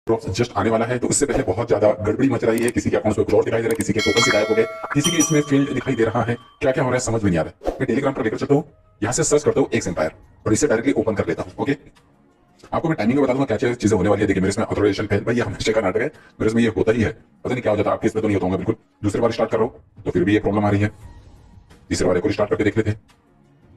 Drops just आने वाला है, तो उससे पहले बहुत ज्यादा गड़बड़ी मच रही है। किसी के अकाउंट्स में फ्लॉट दिखाई दे रहा है, किसी के टोकन गायब हो गए, किसी के इसमें फील्ड दिखाई दे रहा है। क्या क्या हो रहा है समझ में नहीं आ रहा है। मैं टेलीग्राम पर लेकर चलता हूँ, यहाँ से सर्च करता हूँ एक्स एम्पायर और इसे डायरेक्टली ओपन कर लेता हूँ। ओके, आपको मैं टाइमिंग में बता दूंगा क्या क्या चीजें होने वाली है। देखिए मेरे इसमें ऑथराइजेशन फेल, भाई ये हमेशा का नाटक है, मेरे इसमें ये होता ही है, पता नहीं क्या हो जाता है। आपके इसमें तो नहीं होता होगा बिल्कुल। दूसरी बार स्टार्ट कर रहा हूँ तो फिर भी ये प्रॉब्लम आ रही है। तीसरे बार एक और स्टार्ट करके देख लेते हैं,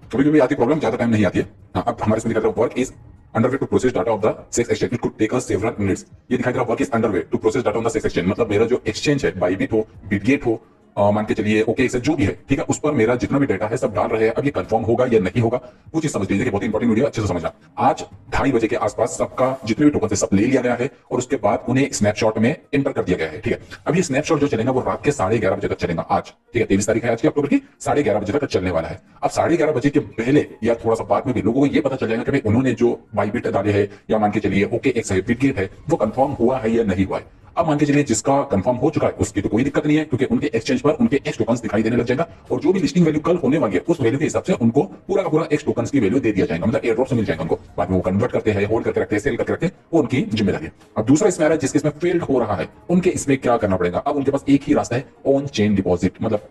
कभी कभी आती प्रॉब्लम, ज्यादा टाइम नहीं आती है। हाँ, अब हमारे इसमें दिखा रहा है work is underway to process data of the CEX exchange, it could take us several minutes. ये दिखाई दे रहा है work is underway to process data on the CEX exchange, मतलब मेरा जो एक्सचेंज है, बाइबिट हो, बिटगेट हो, मान के चलिए ओके एक्स जो भी है, ठीक है, उस पर मेरा जितना भी डाटा है सब डाल रहे हैं। अब ये कंफर्म होगा या नहीं होगा वो चीज समझ लीजिए। बहुत इंपॉर्टेंट वीडियो, अच्छे से समझना। आज 2:30 बजे के आसपास सबका जितने भी टोकन है सब ले लिया गया है और उसके बाद उन्हें स्नैपशॉट में एंटर कर दिया गया है। ठीक है, अब ये स्नैपशॉट जो चलेगा वो रात के 11:30 बजे तक चलेगा आज। ठीक है, 23 तारीख है आज की अक्टूबर की, 11:30 बजे तक चलने वाला है। अब 11:30 बजे के पहले या थोड़ा सा बाद में भी लोगों को ये पता चल जाएगा कि भाई उन्होंने जो बाइबिट डाले है या मान के चलिए ओके एक्स है, बिटगेट है, वो कंफर्म हुआ है या नहीं हुआ है। अब मान के चलिए जिसका कंफर्म हो चुका है उसकी तो कोई दिक्कत नहीं है, क्योंकि उनके एक्सचेंज पर उनके एक्स टोकन्स दिखाई देने लग जाएगा और जो भी लिस्टिंग वैल्यू कल होने वाली है उस वैल्यू के हिसाब से उनको पूरा का पूरा एक्स टोकन्स की वैल्यू दे दिया जाएगा, मतलब एयर ड्रॉप से मिल जाएगा उनको। बाद में वो कन्वर्ट करते हैं, होल्ड करके रखते हैं, सेल करके रखते हैं, वो उनकी जिम्मेदारी है। अब दूसरा इसमें आ रहा है जिसके इसमें फेल्ड हो रहा है, उनके इसमें क्या करना पड़ेगा। अब उनके पास एक ही रास्ता है, ऑन चेन डिपॉजिट, मतलब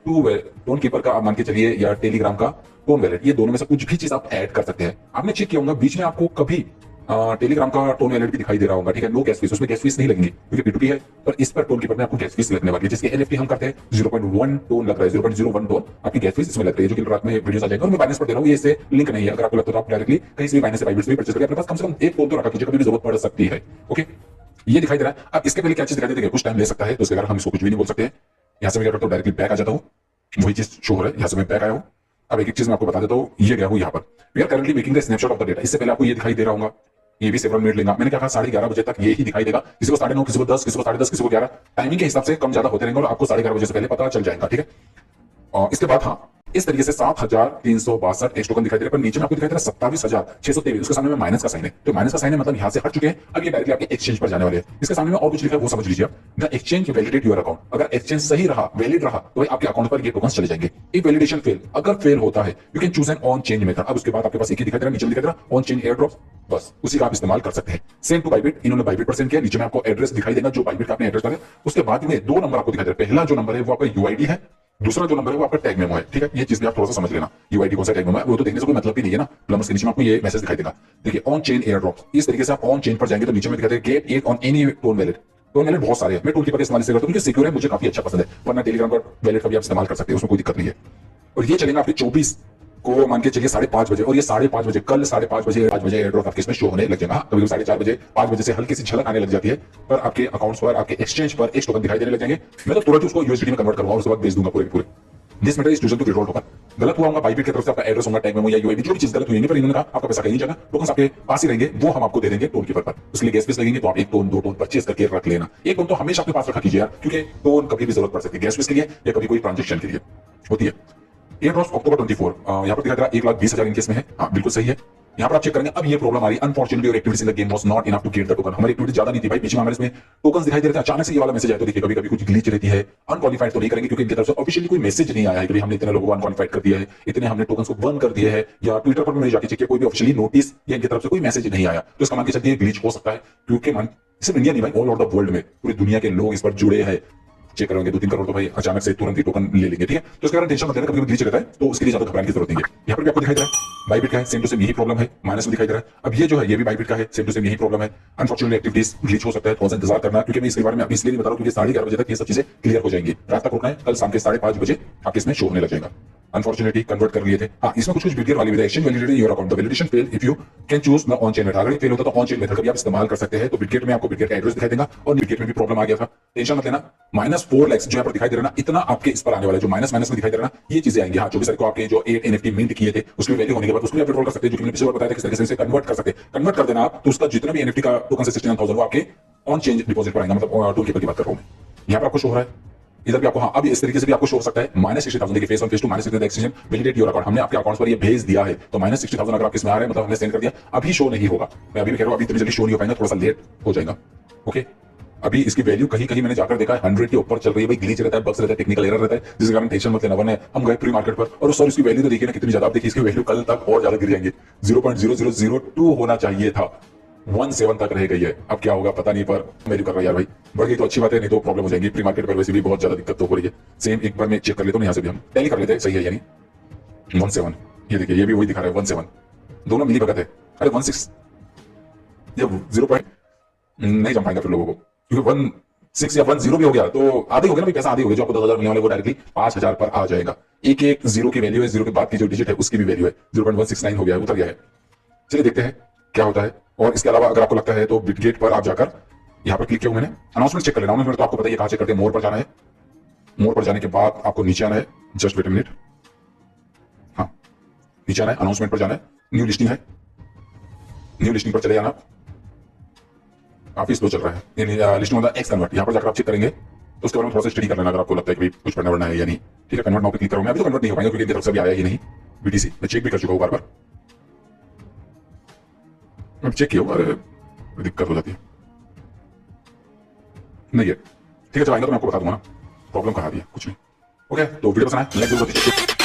टोन कीपर का आप मान के चलिए या टेलीग्राम का टोन वैलेट, ये दोनों में से कुछ भी चीज आप ऐड कर सकते हैं। आपने चेक किया होगा बीच में आपको कभी टेलीग्राम का टोन वैलेट भी दिखाई दे रहा होगा, ठीक है, नो गैस फीस, उसमें गैस फीस नहीं लगेंगे क्योंकि पी2पी है, पर इस पर टोन कीपर में आपको गैस फीस लगने वाली है। जिसके एनएफटी हम करते हैं 0.1 टोन लग रहा है, 0.01 टोन आपकी गैस फीस इसमें लग रही है, जो कि रात में वीडियोस आ जाएगा। और मैं बाइनेंस पर दे रहा हूं, ये इससे लिंक नहीं है। अगर आपको लगता है तो आप डायरेक्टली कहीं से भी बाइनेंस से बाइबिट से भी परचेज करके अपने पास कम से कम एक टोन तो रखा कीजिए, कभी भी जरूरत पड़ सकती है। ओके, ये दिखाई दे रहा है। अब इसके पहले क्या चीज दिखाई देती है, कुछ टाइम ले सकता है, तो उसके कारण हम इसको कुछ भी नहीं बोल सकते हैं। यहाँ से मैं क्या करता हूँ, डायरेक्टली बैक आ जाता हूँ, वही चीज शो हो रहा है, यहाँ से मैं बैक आया हूँ। अब एक एक चीज मैं आपको बता देता हूँ, ये गया हूँ यहाँ पर, we are currently making the snapshot of the data. इससे पहले आपको ये दिखाई दे रहा होगा, ये भी सेवरल मिनट लेगा। मैंने क्या कहा 11:30 बजे तक ये ही दिखाई देगा, किसी को 9:30, किसी को 10, किसी को 10:30, किसी को 11। टाइमिंग के हिसाब से कम ज्यादा होते रहेंगे और आपको 11:30 बजे से पहले पता चल जाएगा। ठीक है, और इसके बाद हाँ इस तरीके से 7,362 एक्स टोकन दिखाई दे रहा है, पर नीचे में आपको दिखाई दे रहा है 27,623, उसके सामने में माइनस का साइन है, तो माइनस का साइन है मतलब यहां से हट चुके हैं। अब ये डायरेक्टली आपके एक्सचेंज पर जाने वाले हैं। इसके सामने में और कुछ लिखा है वो समझ लीजिए आप, the exchange validate your account. अगर एक्सचेंज सही रहा, वैलिड रहा, तो आपके अकाउंट पर ये टोकन चले जाएंगे। इफ वैलिडेशन फेल, अगर फेल होता है, you can choose an on change method. अब उसके बाद आपके पास एक ही दिखाई दे रहा है, नीचे दिखाई दे रहा है ऑन चेंज एयर ड्रॉप, बस उसी का आप इस्तेमाल कर सकते हैं। सेम टू बाइबिट, इन्होंने बाइबिट पर सेंड किया, नीचे में आपको एड्रेस दिखाई देगा जो बाइबिट का आपने एड्रेस डाला है। उसके बाद में दो नंबर आपको दिखाई दे रहा है, पहला जो नंबर है वो आपका यूआईडी है, दूसरा जो नंबर है वो आपका टैग मेमो है। ठीक है, ये चीज भी आप थोड़ा सा समझ लेना, यूआईडी कौन सा टैग मेमो है वो तो देखने से कोई मतलब भी नहीं है ना। प्लम्स के नीचे में आपको ये मैसेज दिखाई देगा, देखिए ऑन चेन एयर ड्रॉप। इस तरीके से आप ऑन चेन पर जाएंगे तो नीचे में दिखाई देगा get at on any TON wallet. TON wallet बहुत सारे हैं, मैं टोन कीपर इस्तेमाल करता हूं क्योंकि सिक्योर है, मुझे काफी अच्छा पसंद है, वरना टेलीग्राम पर वैलेट का भी आप इस्तेमाल कर सकते हैं, उसमें कोई दिक्कत नहीं है। और ये चलेगा आपके 24 को मान के चलिए 5:30 बजे, और ये 5:30 बजे, कल 5:30 बजे 5 बजे एयर ड्रॉप आपके इसमें शो होने लग जाएगा। कभी 4:30 बजे 5 बजे से हल्की सी झलक आने लग जाती है, पर आपके अकाउंट्स पर, आपके एक्सचेंज पर एक टोकन दिखाई देने लग जाएंगे। मैं तो तुरंत उसको यूएसडीटी में कन्वर्ट करूंगा और उसके बाद भेज दूंगा पूरे पूरे। This matter is chosen to withdraw token. गलत हुआ होगा बाइबिट की तरफ से, आपका एड्रेस होगा, टैग मेमो या यूआईडी, जो भी चीज गलत हुई है, पर इन्होंने कहा आपका पैसा कहीं नहीं जाएगा, टोकन आपके पास ही रहेंगे, वो हम आपको दे देंगे टोन कीपर पर। उसके लिए गैस फीस लगेंगे, तो आप एक टोन 2 टोन परचेज करके रख लेना। एक टोन तो हमेशा अपने पास रखा कीजिए यार, क्योंकि टोन कभी भी जरूरत पड़ सकती है, गैस फीस के लिए या कभी कोई ट्रांजेक्शन के लिए होती है। एयर ड्रॉप अक्टूबर 24, यहाँ पर दिखा रहा है 1,20,000 इनके इसमें है। हाँ बिल्कुल सही है, यहाँ पर आप चेक करेंगे। अब ये प्रॉब्लम आ रही है, unfortunately your activities in the game was not enough to get the token. हमारी एक्टिविटी ज्यादा नहीं थी भाई, बीच में हमारे इसमें टोकन्स दिखाई दे रहे थे, अचानक से ये वाला मैसेज आया, तो देखिए कभी कभी कुछ ग्लिच रहती है। अनक्वालिफाइड तो नहीं करेंगे क्योंकि इनकी तरफ से ऑफिशियली कोई मैसेज नहीं आया है कि हमने इतने लोगों को अनक्वालिफाइड कर दिया है, इतने हमने टोकन्स को बर्न कर दिया है, या ट्विटर पर मैंने जाके चेक किया कोई भी ऑफिशियली नोटिस या इनकी तरफ से कोई मैसेज नहीं आया, तो इसका मान के चलिए ग्लिच हो सकता है। क्योंकि सिर्फ इंडिया नहीं भाई, ऑल ओवर द वर्ल्ड में पूरी दुनिया के लोग इस पर जुड़े हैं। चेक करेंगे 2-3 करोड़ तो भाई अचानक से तुरंत ही टोकन ले लेंगे। ठीक है, तो इसके कारण टेंशन मत लेना, कभी ग्लिच रहता है तो उसके लिए ज्यादा घबराने की जरूरत नहीं है। यहाँ पर भी आपको दिखाई दे रहा है बाइबिट का है, सेम टू सेम यही प्रॉब्लम है, माइनस में दिखाई दे रहा है। अब ये जो है ये भी बाइबिट का है, सेम टू सेम यही प्रॉब्लम है। अनफॉर्चुनेटली एक्टिविटीज ग्लिच हो सकता है, थोड़ा सा इंतजार करना, क्योंकि मैं इसके बारे में अभी इसलिए नहीं बता रहा हूं क्योंकि 11:30 बजे तक ये सब चीजें क्लियर हो जाएंगी। रात तक रुकना है, कल शाम के 5:30 बजे आपके इसमें शो होने लग जाएगा। अनफॉर्चुनेटली कन्वर्ट कर लिए थे। हाँ, इसमें कुछ बिटगेट वाली भी exchange validated your account, the validation fail if you can choose the on chain method. अगर फेल होता तो ऑन चेन मेथड का भी आप इस्तेमाल कर सकते हैं। तो बिटगेट में आपको बिटगेट का एड्रेस दिखाई देगा, और बिटगेट में भी प्रॉब्लम आ गया था, टेंशन मत लेना। -4 लाख जो यहाँ पर दिखाई दे रहा है ना, इतना आपके इस पर आने वाला है, जो माइनस में दिखाई दे रहा है ना, ये चीजें आएंगी। हाँ, 24 तारीख को आपके जो 8 एनएफटी मिंट किए थे उसकी वैल्यू होने के बाद उसको भी आप विड्रॉल कर सकते हैं, जो कि मैंने पिछले बार बताया था किस तरीके से इसे कन्वर्ट कर सकते हैं। कन्वर्ट कर देना आप, तो उसका जितना भी एनएफटी का टोकन से 69,000 वो आपके ऑन चेंज डिपॉजिट पर आएगा, मतलब टोन कीपर की बात कर रहा हूं मैं। यहाँ पर आपको शो हो रहा है, इधर भी आपको, हाँ अब इस तरीके से भी आपको शो हो सकता है -60,000 देखिए, face 1 face 2 -60,000 exchange validate your account. हमने आपके अकाउंट्स पर ये भेज दिया है, तो -60,000 अगर आप इसमें आ रहे हैं मतलब हमने सेंड कर दिया, अभी शो नहीं होगा। मैं अभी भी कह रहा हूं, अभी इतनी जल्दी शो नहीं हो पाएगा, थोड़ा सा लेट हो जाएगा। ओके, अभी इसकी वैल्यू कहीं कहीं मैंने जाकर देखा है 100 के ऊपर चल रही है भाई, ग्लिच रहता है, बग्स रहता है, टेक्निकल एरर रहता है, जिसके कारण टेंशन मत लेना। वरना हम गए प्री मार्केट पर और सर इसकी वैल्यू तो देखिए ना कितनी ज्यादा, आप देखिए इसकी वैल्यू कल तक और ज्यादा गिर जाएंगे, 0.0002 होना चाहिए था। 17 तक रह गई है। अब क्या होगा पता नहीं, पर वैल्यू कर रहा है यार भाई। बढ़ गई तो अच्छी बात है, नहीं तो प्रॉब्लम हो जाएगी। प्री मार्केट पर वैसे भी बहुत ज्यादा दिक्कत तो हो रही है। सेम एक बार मैं चेक कर लेता हूँ यहाँ से भी, हम टैली कर लेते हैं, सही है यानी 17। ये देखिए ये भी वही दिखा रहा है 17, दोनों मिली भगत है। अरे 16 ये 0 पॉइंट नहीं जम पाएगा फिर लोगों को, क्योंकि 16 या 10 भी हो गया तो आधे हो गया ना भाई, पैसा आधे हो गया। जो आपको 10,000 मिलने वाले वो डायरेक्टली 5,000 पर आ जाएगा। एक एक जीरो की वैल्यू है, जीरो के बाद की जो डिजिट है उसकी भी वैल्यू है। 0.169 हो गया है, उतर गया है। चलिए देखते हैं क्या होता है। और इसके अलावा अगर आपको लगता है तो बिटगेट पर आप जाकर यहाँ पर क्लिक किया मैंने, अनाउंसमेंट चेक कर लेना। अनाउंसमेंट तो आपको पता ही है कहां चेक करते हैं, मोर पर जाना है। मोर पर जाने के बाद आपको नीचे आना है, जस्ट वेट अ मिनट, हाँ नीचे आना है, अनाउंसमेंट पर जाना है, न्यू लिस्टिंग है, न्यू लिस्टिंग पर चले जाना। काफी स्लो चल रहा है listing on the x convert, यहाँ पर जाकर आप चेक करेंगे तो उसके बारे में थोड़ा सा स्टडी कर लेना अगर आपको लगता है कि कुछ पढ़ना वढ़ना है या नहीं। ठीक है, कन्वर्ट नाउ पे क्लिक करूंगा। अभी तो कन्वर्ट नहीं हो पाएगा क्योंकि इनकी तरफ से भी आया ही नहीं बीटीसी। मैं चेक भी कर चुका हूँ बार बार, मैं चेक किया और दिक्कत हो जाती है। नहीं है ठीक है, जब आएगा तो मैं आपको बता दूंगा ना प्रॉब्लम कहाँ आ रही है, कुछ नहीं। ओके, तो वीडियो पसंद आया लाइक जरूर कीजिए।